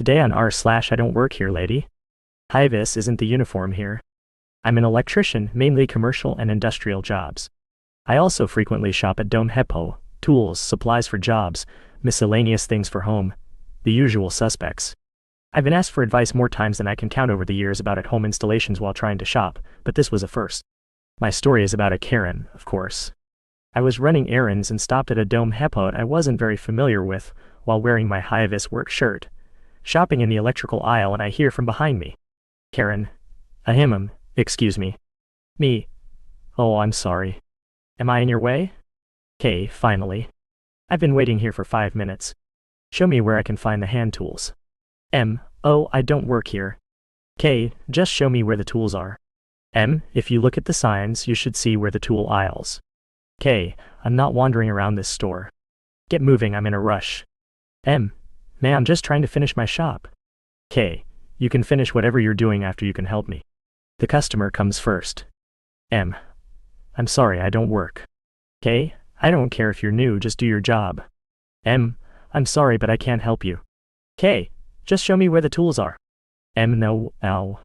Today on r/IDontWorkHereLady. Hi, this isn't the uniform here. I'm an electrician, mainly commercial and industrial jobs. I also frequently shop at L.M.A.O, tools, supplies for jobs, miscellaneous things for home, the usual suspects. I've been asked for advice more times than I can count over the years about at-home installations while trying to shop, but this was a first. My story is about a Karen, of course. I was running errands and stopped at a L.M.A.O I wasn't very familiar with, while wearing my high-vis work shirt. Shopping in the electrical aisle, and I hear from behind me. Karen. Excuse me. Me. Oh, I'm sorry. Am I in your way? K, finally. I've been waiting here for 5 minutes. Show me where I can find the hand tools. M, oh, I don't work here. K, just show me where the tools are. M, if you look at the signs, you should see where the tool aisles. K, I'm not wandering around this store. Get moving, I'm in a rush. M, ma'am, I'm just trying to finish my shop. K, you can finish whatever you're doing after you can help me. The customer comes first. M, I'm sorry, I don't work. K, I don't care if you're new, just do your job. M, I'm sorry, but I can't help you. K, just show me where the tools are. M, no, ow.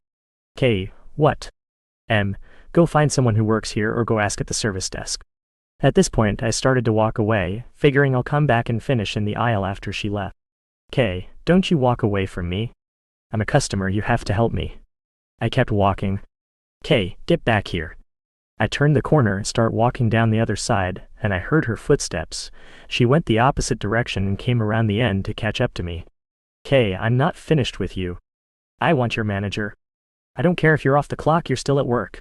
K, what? M, go find someone who works here or go ask at the service desk. At this point, I started to walk away, figuring I'll come back and finish in the aisle after she left. K, don't you walk away from me. I'm a customer, you have to help me. I kept walking. K, get back here. I turned the corner and start walking down the other side, and I heard her footsteps. She went the opposite direction and came around the end to catch up to me. K, I'm not finished with you. I want your manager. I don't care if you're off the clock, you're still at work.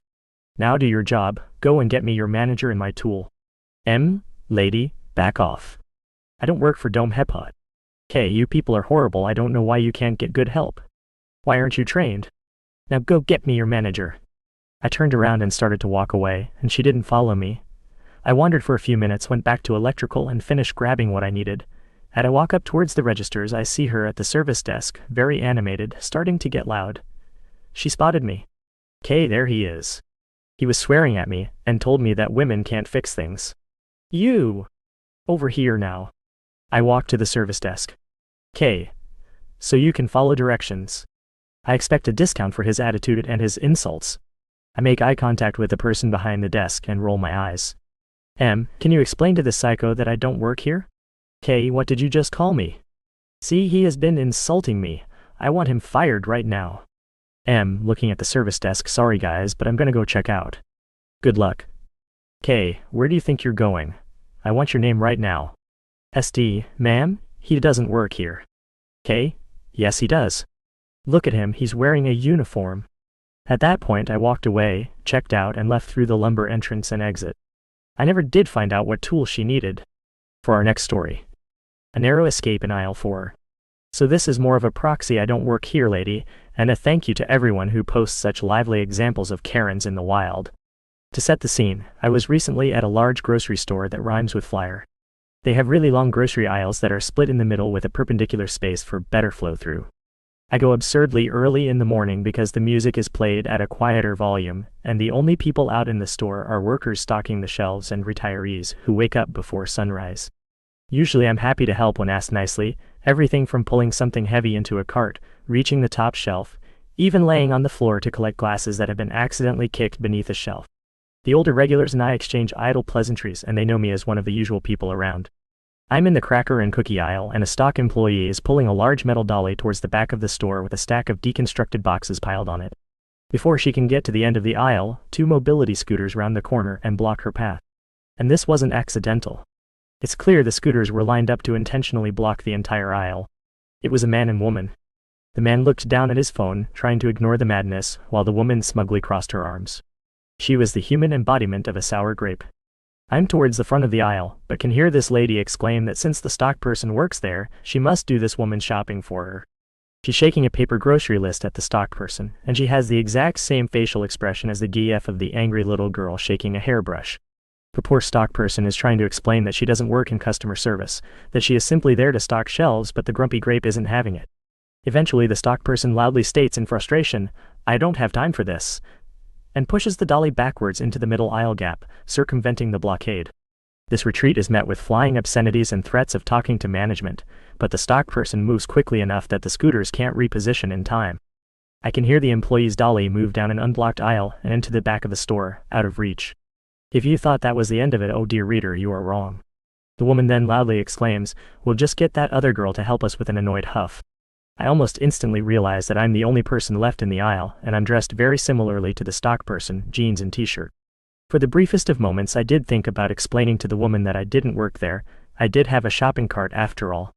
Now do your job, go and get me your manager and my tool. M, lady, back off. I don't work for L.M.A.O. K, you people are horrible, I don't know why you can't get good help. Why aren't you trained? Now go get me your manager. I turned around and started to walk away, and she didn't follow me. I wandered for a few minutes, went back to electrical and finished grabbing what I needed. As I walk up towards the registers, I see her at the service desk, very animated, starting to get loud. She spotted me. K, there he is. He was swearing at me, and told me that women can't fix things. You! Over here now. I walked to the service desk. K, so you can follow directions. I expect a discount for his attitude and his insults. I make eye contact with the person behind the desk and roll my eyes. M, can you explain to this psycho that I don't work here? K, what did you just call me? See, he has been insulting me. I want him fired right now. M, looking at the service desk, sorry guys, but I'm gonna go check out. Good luck. K, where do you think you're going? I want your name right now. SD, ma'am, he doesn't work here. K, yes he does. Look at him, he's wearing a uniform. At that point I walked away, checked out and left through the lumber entrance and exit. I never did find out what tool she needed. For our next story. A narrow escape in aisle 4. So this is more of a proxy I don't work here lady, and a thank you to everyone who posts such lively examples of Karens in the wild. To set the scene, I was recently at a large grocery store that rhymes with flyer. They have really long grocery aisles that are split in the middle with a perpendicular space for better flow through. I go absurdly early in the morning because the music is played at a quieter volume, and the only people out in the store are workers stocking the shelves and retirees who wake up before sunrise. Usually I'm happy to help when asked nicely, everything from pulling something heavy into a cart, reaching the top shelf, even laying on the floor to collect glasses that have been accidentally kicked beneath a shelf. The older regulars and I exchange idle pleasantries, and they know me as one of the usual people around. I'm in the cracker and cookie aisle, and a stock employee is pulling a large metal dolly towards the back of the store with a stack of deconstructed boxes piled on it. Before she can get to the end of the aisle, 2 mobility scooters round the corner and block her path. And this wasn't accidental. It's clear the scooters were lined up to intentionally block the entire aisle. It was a man and woman. The man looked down at his phone, trying to ignore the madness, while the woman smugly crossed her arms. She was the human embodiment of a sour grape. I'm towards the front of the aisle, but can hear this lady exclaim that since the stock person works there, she must do this woman's shopping for her. She's shaking a paper grocery list at the stock person, and she has the exact same facial expression as the gif of the angry little girl shaking a hairbrush. The poor stock person is trying to explain that she doesn't work in customer service, that she is simply there to stock shelves, but the grumpy grape isn't having it. Eventually the stock person loudly states in frustration, I don't have time for this, and pushes the dolly backwards into the middle aisle gap, circumventing the blockade. This retreat is met with flying obscenities and threats of talking to management, but the stock person moves quickly enough that the scooters can't reposition in time. I can hear the employee's dolly move down an unblocked aisle and into the back of the store, out of reach. If you thought that was the end of it, oh dear reader, you are wrong. The woman then loudly exclaims, "We'll just get that other girl to help us," with an annoyed huff. I almost instantly realize that I'm the only person left in the aisle, and I'm dressed very similarly to the stock person, jeans and t-shirt. For the briefest of moments I did think about explaining to the woman that I didn't work there. I did have a shopping cart after all.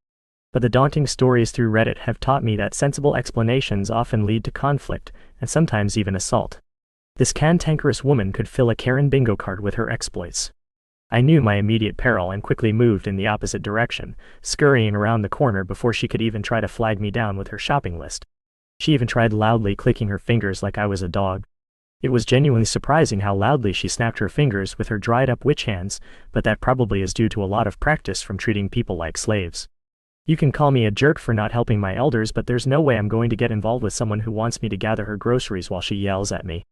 But the daunting stories through Reddit have taught me that sensible explanations often lead to conflict, and sometimes even assault. This cantankerous woman could fill a Karen bingo card with her exploits. I knew my immediate peril and quickly moved in the opposite direction, scurrying around the corner before she could even try to flag me down with her shopping list. She even tried loudly clicking her fingers like I was a dog. It was genuinely surprising how loudly she snapped her fingers with her dried-up witch hands, but that probably is due to a lot of practice from treating people like slaves. You can call me a jerk for not helping my elders, but there's no way I'm going to get involved with someone who wants me to gather her groceries while she yells at me.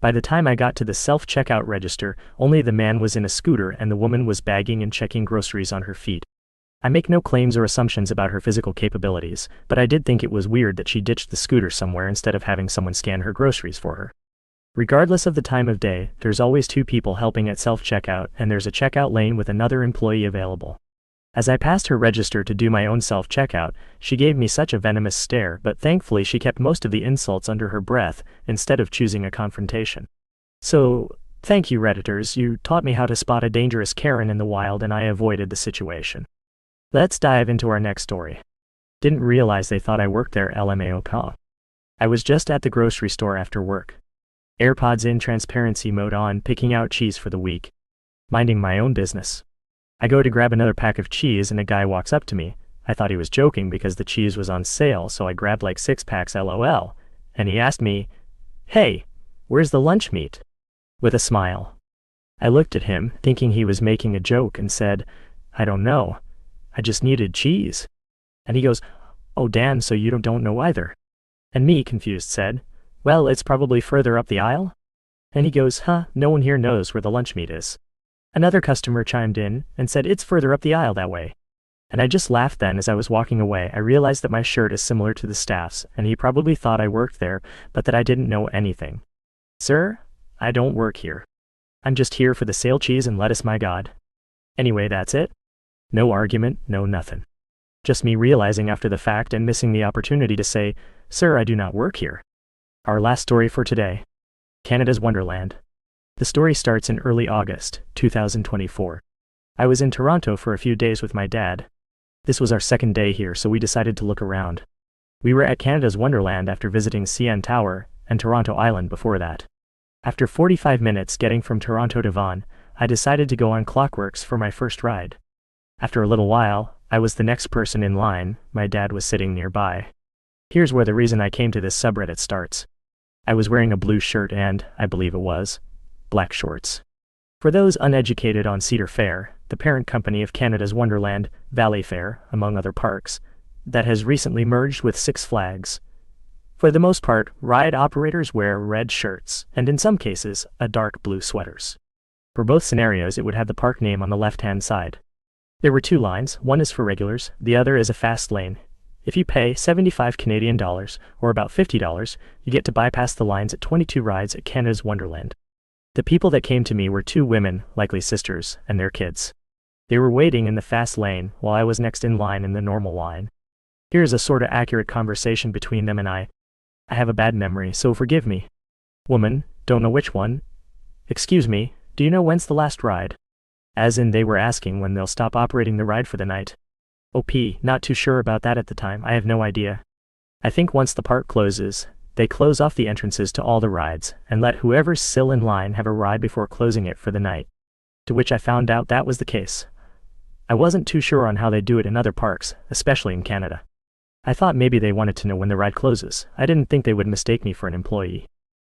By the time I got to the self-checkout register, only the man was in a scooter and the woman was bagging and checking groceries on her feet. I make no claims or assumptions about her physical capabilities, but I did think it was weird that she ditched the scooter somewhere instead of having someone scan her groceries for her. Regardless of the time of day, there's always two people helping at self-checkout, and there's a checkout lane with another employee available. As I passed her register to do my own self-checkout, she gave me such a venomous stare, but thankfully she kept most of the insults under her breath, instead of choosing a confrontation. So, thank you Redditors, you taught me how to spot a dangerous Karen in the wild and I avoided the situation. Let's dive into our next story. Didn't realize they thought I worked there, L.M.A.O. I was just at the grocery store after work. AirPods in, transparency mode on, picking out cheese for the week. Minding my own business. I go to grab another pack of cheese and a guy walks up to me. I thought he was joking because the cheese was on sale, so I grabbed like 6 packs LOL. And he asked me, "Hey, where's the lunch meat?" With a smile. I looked at him, thinking he was making a joke, and said, "I don't know. I just needed cheese." And he goes, "Oh damn, so you don't know either." And me, confused, said, "Well, it's probably further up the aisle." And he goes, "Huh, no one here knows where the lunch meat is." Another customer chimed in and said, "It's further up the aisle that way." And I just laughed. Then as I was walking away, I realized that my shirt is similar to the staff's, and he probably thought I worked there, but that I didn't know anything. Sir, I don't work here. I'm just here for the sale cheese and lettuce, my god. Anyway, that's it. No argument, no nothing. Just me realizing after the fact and missing the opportunity to say, "Sir, I do not work here." Our last story for today. Canada's Wonderland. The story starts in early August, 2024. I was in Toronto for a few days with my dad. This was our second day here, so we decided to look around. We were at Canada's Wonderland after visiting CN Tower and Toronto Island before that. After 45 minutes getting from Toronto to Vaughan, I decided to go on Clockworks for my first ride. After a little while, I was the next person in line. My dad was sitting nearby. Here's where the reason I came to this subreddit starts. I was wearing a blue shirt and, I believe it was, black shorts. For those uneducated on Cedar Fair, the parent company of Canada's Wonderland, Valley Fair, among other parks, that has recently merged with Six Flags. For the most part, ride operators wear red shirts, and in some cases, a dark blue sweaters. For both scenarios, it would have the park name on the left-hand side. There were 2 lines, one is for regulars, the other is a fast lane. If you pay $75 Canadian, or about $50, you get to bypass the lines at 22 rides at Canada's Wonderland. The people that came to me were 2 women, likely sisters, and their kids. They were waiting in the fast lane, while I was next in line in the normal line. Here's a sorta accurate conversation between them and I. I have a bad memory, so forgive me. Woman, don't know which one. Excuse me, do you know when's the last ride? As in they were asking when they'll stop operating the ride for the night. OP, not too sure about that at the time, I have no idea. I think once the park closes, they close off the entrances to all the rides, and let whoever's still in line have a ride before closing it for the night. To which I found out that was the case. I wasn't too sure on how they do it in other parks, especially in Canada. I thought maybe they wanted to know when the ride closes. I didn't think they would mistake me for an employee.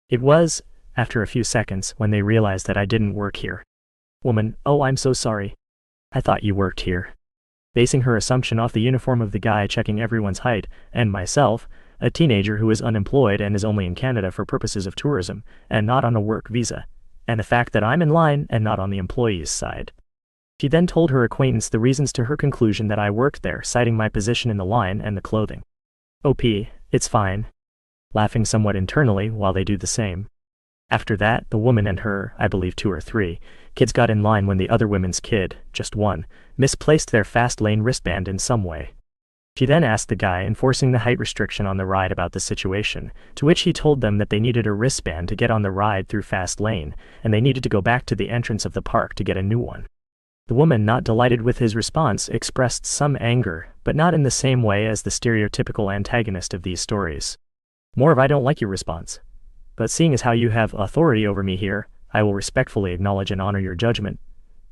It was, after a few seconds, when they realized that I didn't work here. Woman, oh, I'm so sorry. I thought you worked here. Basing her assumption off the uniform of the guy checking everyone's height, and myself, a teenager who is unemployed and is only in Canada for purposes of tourism, and not on a work visa, and the fact that I'm in line and not on the employee's side. She then told her acquaintance the reasons to her conclusion that I worked there, citing my position in the line and the clothing. OP, it's fine. Laughing somewhat internally while they do the same. After that, the woman and her, I believe 2 or 3, kids got in line when the other women's kid, just one, misplaced their fast lane wristband in some way. She then asked the guy enforcing the height restriction on the ride about the situation, to which he told them that they needed a wristband to get on the ride through fast lane, and they needed to go back to the entrance of the park to get a new one. The woman, not delighted with his response, expressed some anger, but not in the same way as the stereotypical antagonist of these stories. More of "I don't like your" response. But seeing as how you have authority over me here, I will respectfully acknowledge and honor your judgment.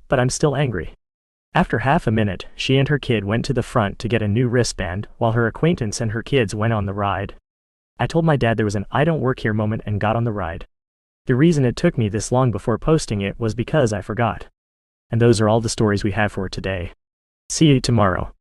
But I'm still angry. After half a minute, she and her kid went to the front to get a new wristband, while her acquaintance and her kids went on the ride. I told my dad there was an "I don't work here" moment and got on the ride. The reason it took me this long before posting it was because I forgot. And those are all the stories we have for today. See you tomorrow.